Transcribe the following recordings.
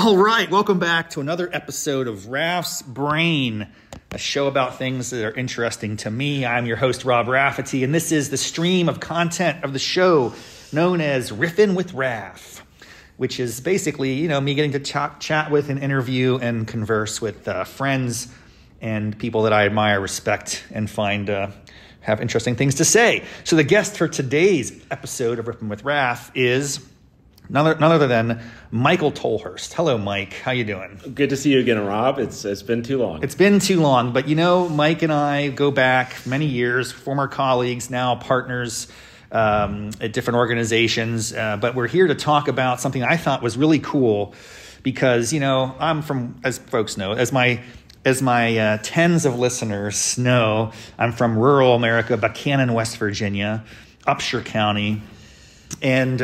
All right, welcome back to another episode of Raff's Brain, a show about things that are interesting to me. I'm your host, Rob Raffety, and this is the stream of content of the show known as Riffin with Raff, which is basically, me getting to chat with and interview and converse with friends and people that I admire, respect, and find have interesting things to say. So the guest for today's episode of Riffin with Raff is none other than Michael Tolhurst. Hello, Mike. How you doing? Good to see you again, Rob. It's been too long. It's been too long, but Mike and I go back many years, former colleagues, now partners at different organizations. But we're here to talk about something I thought was really cool because, I'm from, as folks know, as my tens of listeners know, I'm from rural America, Buckhannon, West Virginia, Upshur County, and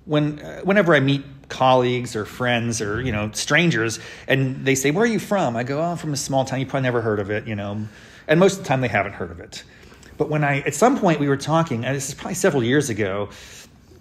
whenever I meet colleagues or friends or, strangers, and they say, "Where are you from?" I go, "Oh, I'm from a small town. You probably never heard of it, And most of the time they haven't heard of it. But at some point we were talking, and this is probably several years ago,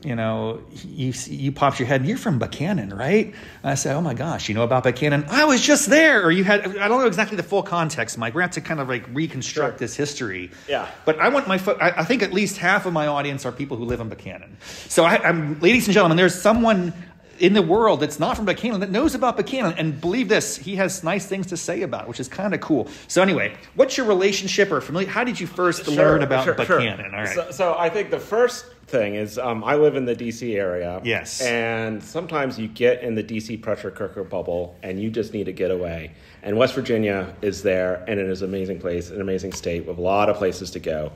you popped your head, "You're from Buckhannon, right?" And I said, "Oh my gosh, you know about Buckhannon? I was just there." Or I don't know exactly the full context, Mike. We're going to have to kind of reconstruct this history. Yeah. But I want I think at least half of my audience are people who live in Buckhannon. So I'm, ladies and gentlemen, there's someone in the world that's not from Buckhannon that knows about Buckhannon, and believe this, he has nice things to say about it, which is kind of cool. So anyway, what's your relationship or familiar? How did you first learn about Buckhannon? All right. So I think the first thing is I live in the D.C. area. Yes. And sometimes you get in the D.C. pressure cooker bubble and you just need to get away. And West Virginia is there, and it is an amazing place, an amazing state with a lot of places to go.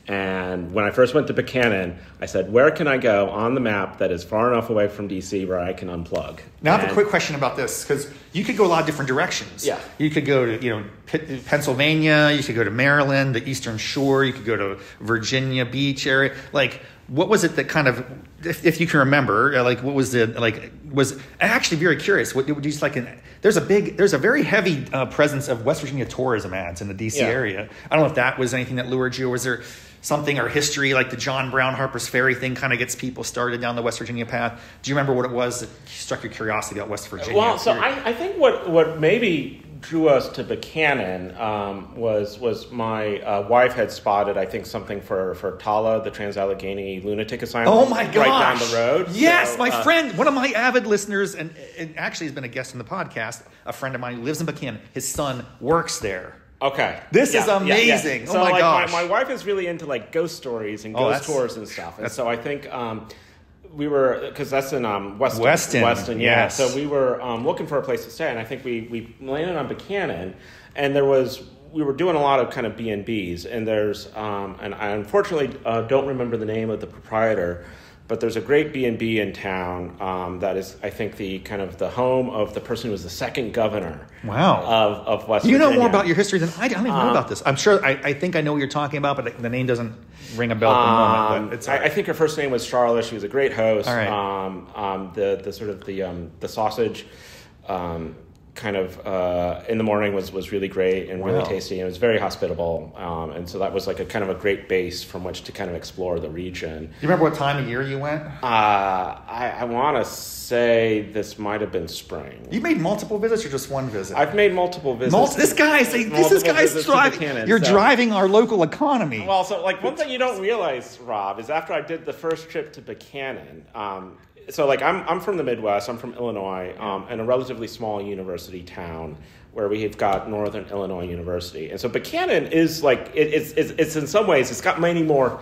And when I first went to Buckhannon, I said, where can I go on the map that is far enough away from D.C. where I can unplug? Now, I have a quick question about this, because you could go a lot of different directions. Yeah. You could go to, Pennsylvania. You could go to Maryland, the Eastern Shore. You could go to Virginia Beach area. What was it that kind of, if you can remember, what was I'm actually very curious. What would you just there's a very heavy presence of West Virginia tourism ads in the D.C. area. I don't know if that was anything that lured you, or was there something or history like the John Brown Harper's Ferry thing kind of gets people started down the West Virginia path? Do you remember what it was that struck your curiosity about West Virginia? Well, so I think what maybe drew us to Buckhannon was my wife had spotted, I think, something for TALA, the Trans-Allegheny Lunatic Asylum. Oh my gosh! Right down the road. Yes, so, my friend, one of my avid listeners, and actually has been a guest in the podcast, a friend of mine who lives in Buckhannon. His son works there. Okay. This is amazing. Yeah. Oh my gosh. My wife is really into ghost stories and ghost tours and stuff. And so I think we were, because that's in Weston, yeah. Yes. So we were looking for a place to stay, and I think we landed on Buckhannon, and we were doing a lot of kind of B&Bs, and there's, and I unfortunately don't remember the name of the proprietor, but there's a great B&B in town that is, I think, the kind of the home of the person who was the second governor. Wow. Of West Virginia. You know more about your history than I do. I don't even know about this. I'm sure, I think I know what you're talking about, but the name doesn't ring a bell at the moment. But it's I think her first name was Charlotte. She was a great host. All right. The sort of the sausage kind of in the morning was really great and really tasty, and it was very hospitable, and so that was like a kind of a great base from which to kind of explore the region. Do you remember what time of year you went? I want to say this might have been spring. You made multiple visits or just one visit? I've made multiple visits. This guy's driving. You're driving our local economy. Well, so one thing you don't realize, Rob, is after I did the first trip to Buckhannon. So I'm from the Midwest. I'm from Illinois, in a relatively small university town where we've got Northern Illinois University, and so Buckhannon is it's in some ways it's got many more.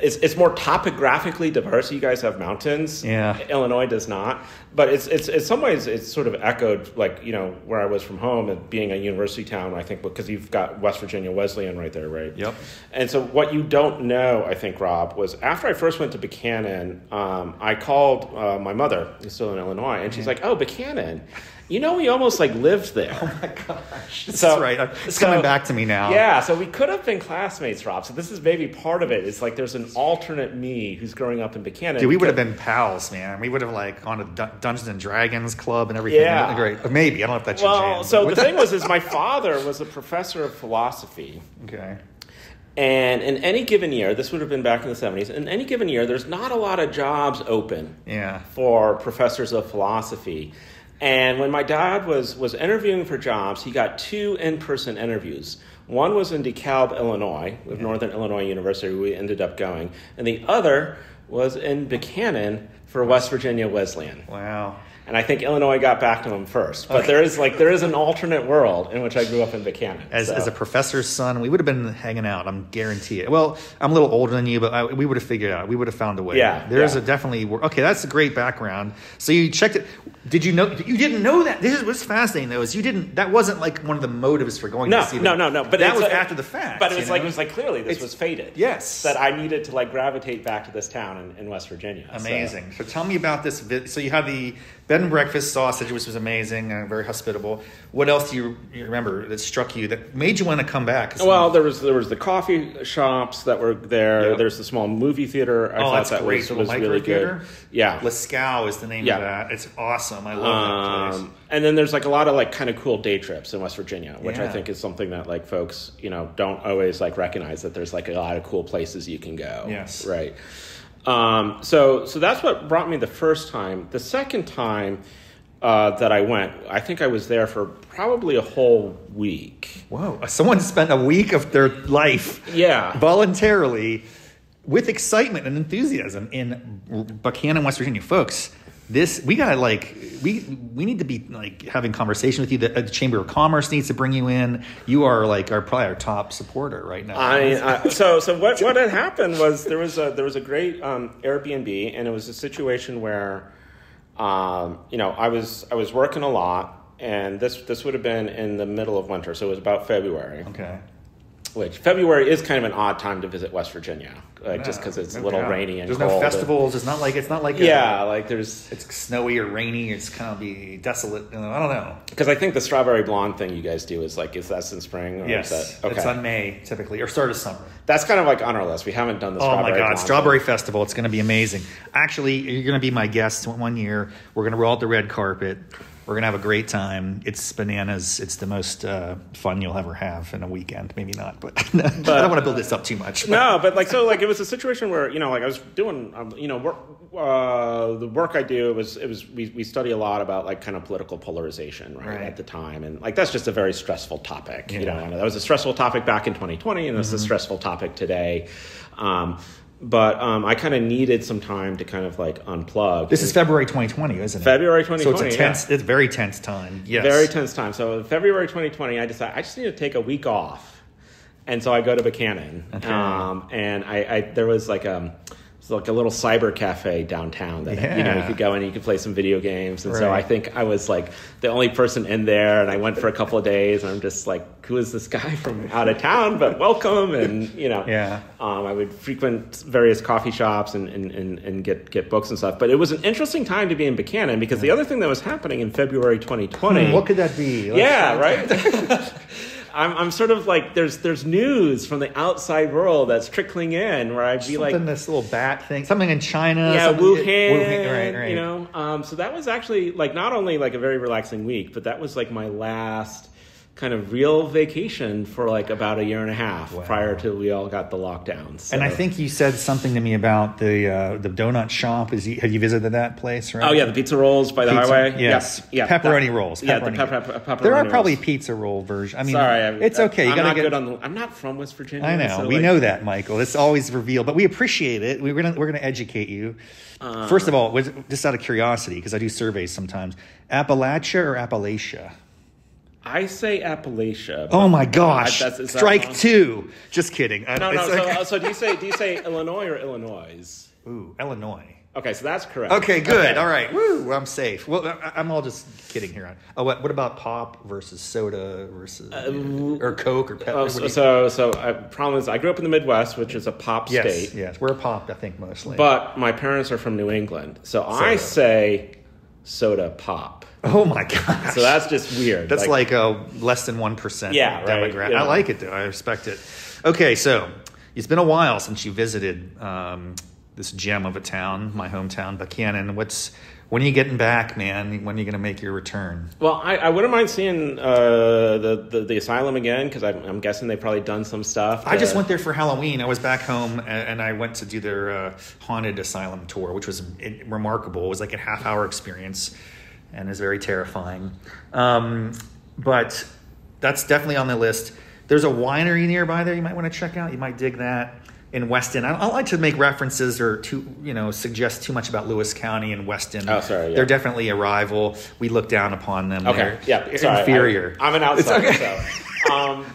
It's more topographically diverse. You guys have mountains. Yeah. Illinois does not. But it's in some ways it's sort of echoed where I was from home and being a university town, I think, because you've got West Virginia Wesleyan right there, right? Yep. And so what you don't know, I think, Rob, was after I first went to Buckhannon, I called my mother, who's still in Illinois, and she's like, "Oh, Buckhannon. We almost lived there." Oh my gosh. That's right. It's coming back to me now. Yeah, so we could have been classmates, Rob. So this is maybe part of it. It's there's an alternate me who's growing up in Buckhannon. Dude, we would have been pals, man. We would have gone to Dungeons and Dragons club and everything. Yeah. Great. Maybe. I don't know if that's your jam. Well, so the thing is my father was a professor of philosophy. Okay. And in any given year, this would have been back in the 70s, in any given year, there's not a lot of jobs open for professors of philosophy. And when my dad was interviewing for jobs, he got 2 in-person interviews. One was in DeKalb, Illinois, with Northern Illinois University, where we ended up going. And the other was in Buckhannon for West Virginia Wesleyan. Wow. And I think Illinois got back to him first. But there is an alternate world in which I grew up in Buckhannon. As a professor's son, we would have been hanging out, I'm guarantee it. Well, I'm a little older than you, but we would have figured it out. We would have found a way. Yeah. There's definitely... Okay, that's a great background. So you checked it. Did you know... You didn't know that. This is what's fascinating, though, is you didn't... That wasn't like one of the motives for going to see them. No. But that was after the fact. But it was like clearly this was fated. Yes. That I needed to like gravitate back to this town in West Virginia. Amazing. So tell me about this. So you have the bed and breakfast sausage, which was amazing and very hospitable. What else do you remember that struck you that made you want to come back? Well, there was the coffee shops that were there. Yep. There's the small movie theater. I thought that was really good. Yeah. Lascaux is the name of that. It's awesome. I love that place. And then there's like a lot of like kind of cool day trips in West Virginia, which I think is something that like folks, don't always like recognize, that there's like a lot of cool places you can go. Yes. Right. So that's what brought me the first time. The second time that I went, I think I was there for probably a whole week. Whoa. Someone spent a week of their life voluntarily with excitement and enthusiasm in Buckhannon, West Virginia. Folks, we gotta we need to be like having conversation with you. The Chamber of Commerce needs to bring you in. You are like probably our top supporter right now. So what had happened was there was a great Airbnb, and it was a situation where I was working a lot, and this would have been in the middle of winter, so it was about February. Okay. Which February is kind of an odd time to visit West Virginia, just because it's a little rainy and there's cold. There's no festivals. It's not like it's snowy or rainy. It's kind of be desolate. I don't know. Because I think the strawberry blonde thing you guys do is that in spring? Or yes, is that, okay. It's on May typically or start of summer. That's kind of like on our list. We haven't done the strawberry. Oh my God, blonde Strawberry thing. Festival! It's going to be amazing. Actually, you're going to be my guest one year. We're going to roll out the red carpet. We're going to have a great time. It's bananas. It's the most fun you'll ever have in a weekend. Maybe not, but I don't want to build this up too much. No, but it was a situation where, I was doing, work, the work I do, we study a lot about like kind of political polarization right. at the time. And like, that's just a very stressful topic. Yeah. That was a stressful topic back in 2020 and it's a stressful topic today. But I kind of needed some time to kind of like unplug. This is February 2020, isn't it? February 2020. So it's it's a very tense time. Yes. Very tense time. So February 2020, I decided I just need to take a week off. And so I go to Buckhannon. Okay. And there was like a little cyber cafe downtown that you could go in and you could play some video games. And so I think I was like the only person in there, and I went for a couple of days, and I'm just like, who is this guy from out of town? But welcome, and I would frequent various coffee shops and get books and stuff. But it was an interesting time to be in Buckhannon because the other thing that was happening in February 2020. What could that be? Right. I'm sort of like there's news from the outside world that's trickling in where I'd be like this little bat thing, something in China, Wuhan, right. So that was actually like not only like a very relaxing week, but that was like my last kind of real vacation for like about a year and a half prior to we all got the lockdowns. So. And I think you said something to me about the donut shop. Have you visited that place? Right? Oh yeah, the pizza rolls by the highway. Yes, yeah, pepperoni rolls. Pepperoni there are probably rolls. Pizza roll versions. I mean, sorry, it's okay. I'm not from West Virginia. I know. So we know that, Michael. It's always revealed, but we appreciate it. We're gonna educate you. First of all, just out of curiosity, because I do surveys sometimes. Appalachia or Appalachia? I say Appalachia. Oh my gosh! Strike two. Just kidding. No. So do you say Illinois or Illinois? Ooh, Illinois. Okay, so that's correct. Okay, good. Okay. All right. Woo! I'm safe. Well, I'm all just kidding here. Oh, what about pop versus soda versus or Coke or Pepsi? Problem is, I grew up in the Midwest, which is a pop state. Yes, we're pop, I think, mostly. But my parents are from New England, so I say soda pop. Oh my gosh! So that's just weird. That's like a less than 1% demographic. Right. I like it though. I respect it. Okay, so it's been a while since you visited this gem of a town, my hometown, Buckhannon. When are you getting back, man? When are you going to make your return? Well, I wouldn't mind seeing the asylum again because I'm guessing they've probably done some stuff. I just went there for Halloween. I was back home and I went to do their haunted asylum tour, which was remarkable. It was like a half-hour experience. and is very terrifying. But that's definitely on the list. There's a winery nearby there you might want to check out. You might dig that. In Weston, I don't like to make references or suggest too much about Lewis County and Weston. Oh, sorry. Yeah. They're definitely a rival. We look down upon them. Okay. They're inferior. I'm an outsider, so.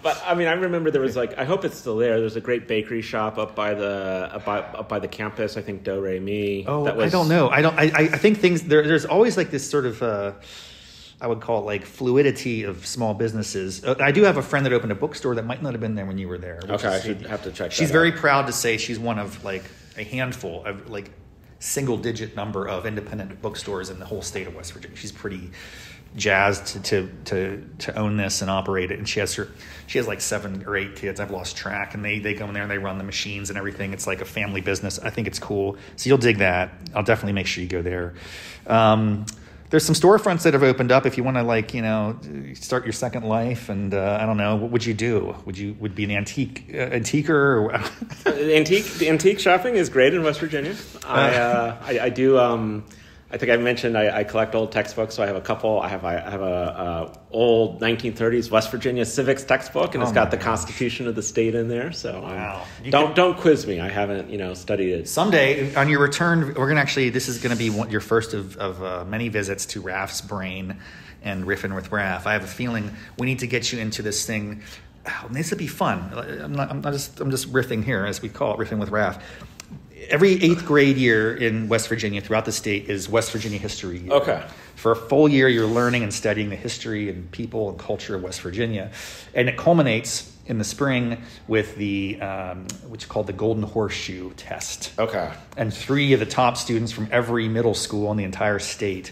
But I mean, I remember there was I hope it's still there. There's a great bakery shop up by the campus. I think Do Re Mi. Oh, I don't know. I think things there's always this sort of. I would call it fluidity of small businesses. I do have a friend that opened a bookstore that might not have been there when you were there. Okay, I should have to check that She's out. very proud to say she's one of a handful of single-digit number of independent bookstores in the whole state of West Virginia. She's pretty jazzed to own this and operate it. And she has 7 or 8 kids. I've lost track. And they go in there and they run the machines and everything. It's like a family business. I think it's cool. So you'll dig that. I'll definitely make sure you go there. There's some storefronts that have opened up if you want to start your second life, and I don't know, what would you do? Would be an antiquer? Or Antique shopping is great in West Virginia. I do. I think I mentioned I collect old textbooks, so I have a couple. I have a old 1930s West Virginia civics textbook, and it's got the Constitution of the state in there. So wow. Don't quiz me. I haven't studied it. Someday on your return, we're gonna this is gonna be your first of many visits to Raff's Brain and Riffin with Raff. I have a feeling we need to get you into this thing. Oh, this would be fun. I'm just riffing here, as we call it, Riffin with Raff. Every 8th grade year in West Virginia throughout the state is West Virginia History Year. Okay. For a full year, you're learning and studying the history and people and culture of West Virginia. And it culminates in the spring with the, which is called the Golden Horseshoe Test. Okay. And 3 of the top students from every middle school in the entire state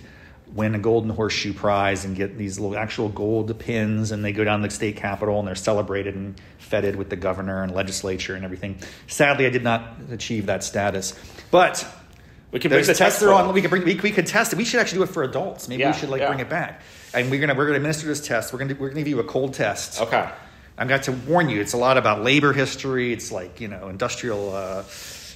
win a Golden Horseshoe Prize and get these little actual gold pins, and they go down to the state capitol and they're celebrated and feted with the governor and legislature and everything. Sadly, I did not achieve that status, but we can bring the tester on. We could test it. We should actually do it for adults. Maybe we should bring it back. And we're gonna administer this test. We're gonna give you a cold test. Okay. I've got to warn you. It's a lot about labor history. It's industrial.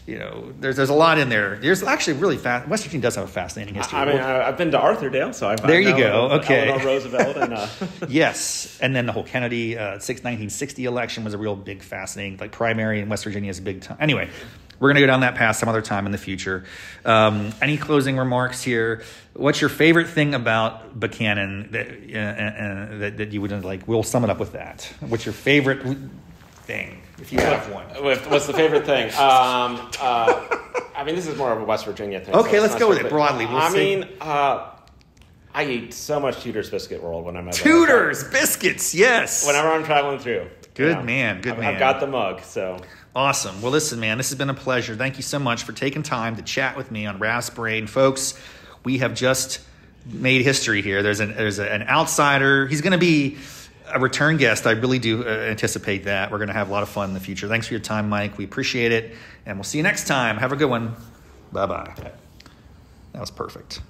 There's a lot in there. There's actually really fast. West Virginia does have a fascinating history. I mean, I've been to Arthurdale, so there you go. Okay, Eleanor Roosevelt and yes, and then the whole Kennedy 1960 election was a real big, fascinating primary in West Virginia is a big time. Anyway, we're gonna go down that path some other time in the future. Any closing remarks here? What's your favorite thing about Buckhannon that you would We'll sum it up with that. What's your favorite thing, if you have one? What's the favorite thing? I mean, this is more of a West Virginia thing. Okay, let's go with it broadly. I eat so much Tudor's biscuit roll when I'm at Tudor's biscuits, yes. Whenever I'm traveling through. Good man. I've got the mug, so. Awesome. Well, listen, man, this has been a pleasure. Thank you so much for taking time to chat with me on Raff's Brain. Folks, we have just made history here. There's an outsider. He's going to be a return guest. I really do anticipate that. We're going to have a lot of fun in the future. Thanks for your time, Mike. We appreciate it. And we'll see you next time. Have a good one. Bye-bye. That was perfect.